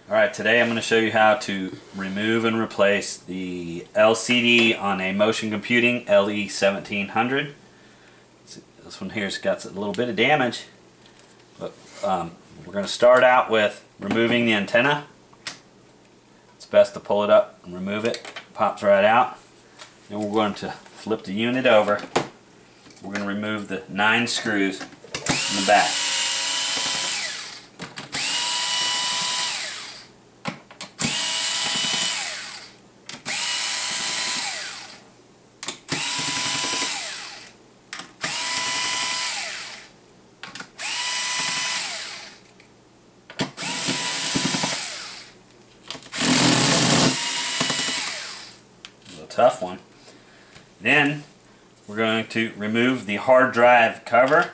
Alright, today I'm going to show you how to remove and replace the LCD on a Motion Computing LE1700. This one here's got a little bit of damage, but we're going to start out with removing the antenna. It's best to pull it up and remove it. It pops right out. Then we're going to flip the unit over. We're going to remove the 9 screws in the back. Tough one. Then we're going to remove the hard drive cover.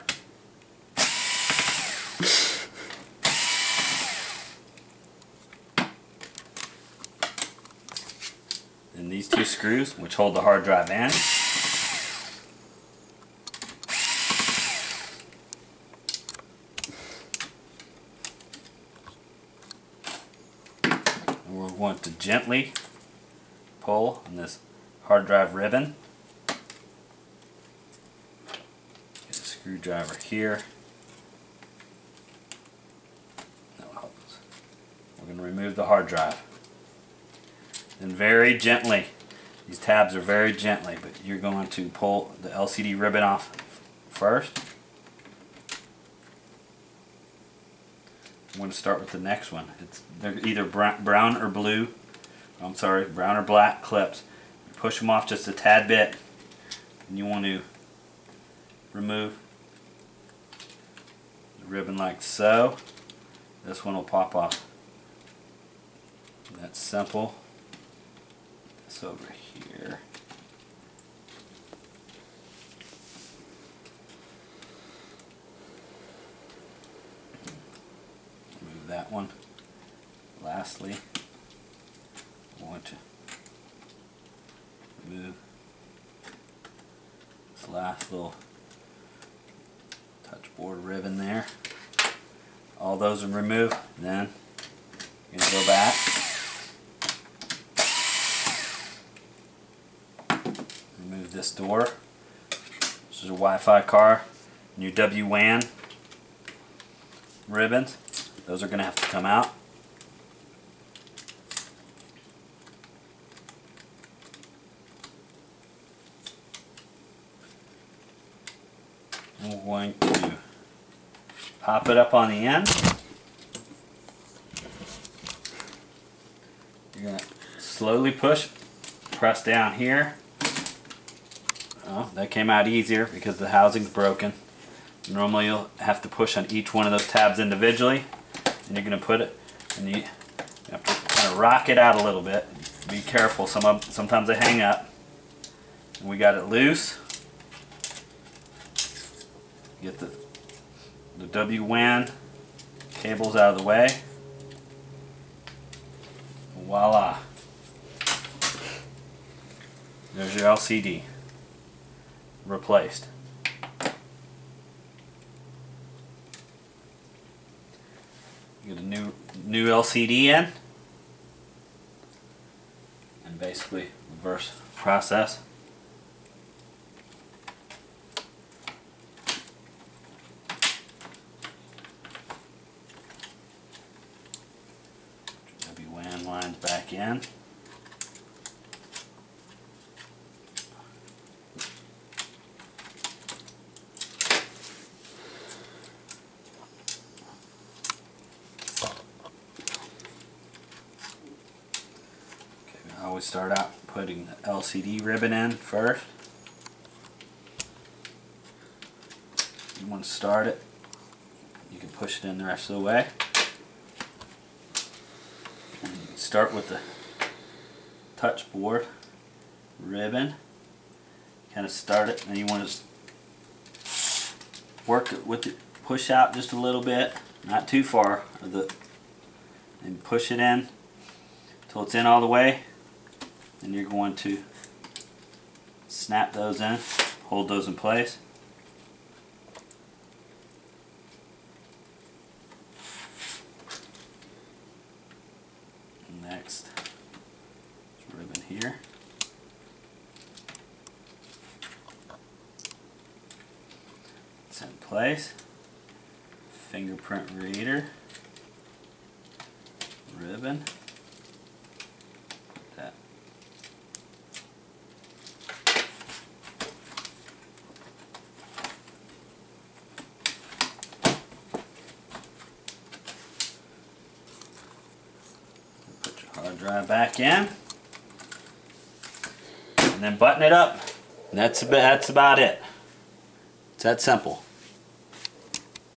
And these 2 screws which hold the hard drive in. And we're going to gently pull on this hard drive ribbon. Get a screwdriver here. We're going to remove the hard drive. And very gently, these tabs are very gently, but you're going to pull the LCD ribbon off first. I'm going to start with the next one. They're either brown or blue. I'm sorry, brown or black clips. You push them off just a tad bit, and you want to remove the ribbon like so. This one will pop off. That's simple. This over here. Remove that one. Lastly, I want to remove this last little touch board ribbon there. All those are removed. Then you're going to go back, remove this door. This is a Wi-Fi car, and your WAN ribbons. Those are going to have to come out. We're going to pop it up on the end. You're going to slowly press down here. Oh, that came out easier because the housing's broken. Normally you'll have to push on each one of those tabs individually, and you're going to put it, and you have to kind of rock it out a little bit. Be careful, sometimes they hang up. And we got it loose. Get the WAN cables out of the way. Voila. There's your LCD replaced. Get a new LCD in, and basically reverse process. WAN lines back in. I always start out putting the LCD ribbon in first. You want to start it, you can push it in the rest of the way. And you can start with the touch board ribbon. Kind of start it, and you want to work it with it, push out just a little bit, not too far, and push it in until it's in all the way. And you're going to snap those in, hold those in place. Next, ribbon here. It's in place. Fingerprint reader. Ribbon. Like that. Put your hard drive back in, and then button it up. And that's about it. It's that simple.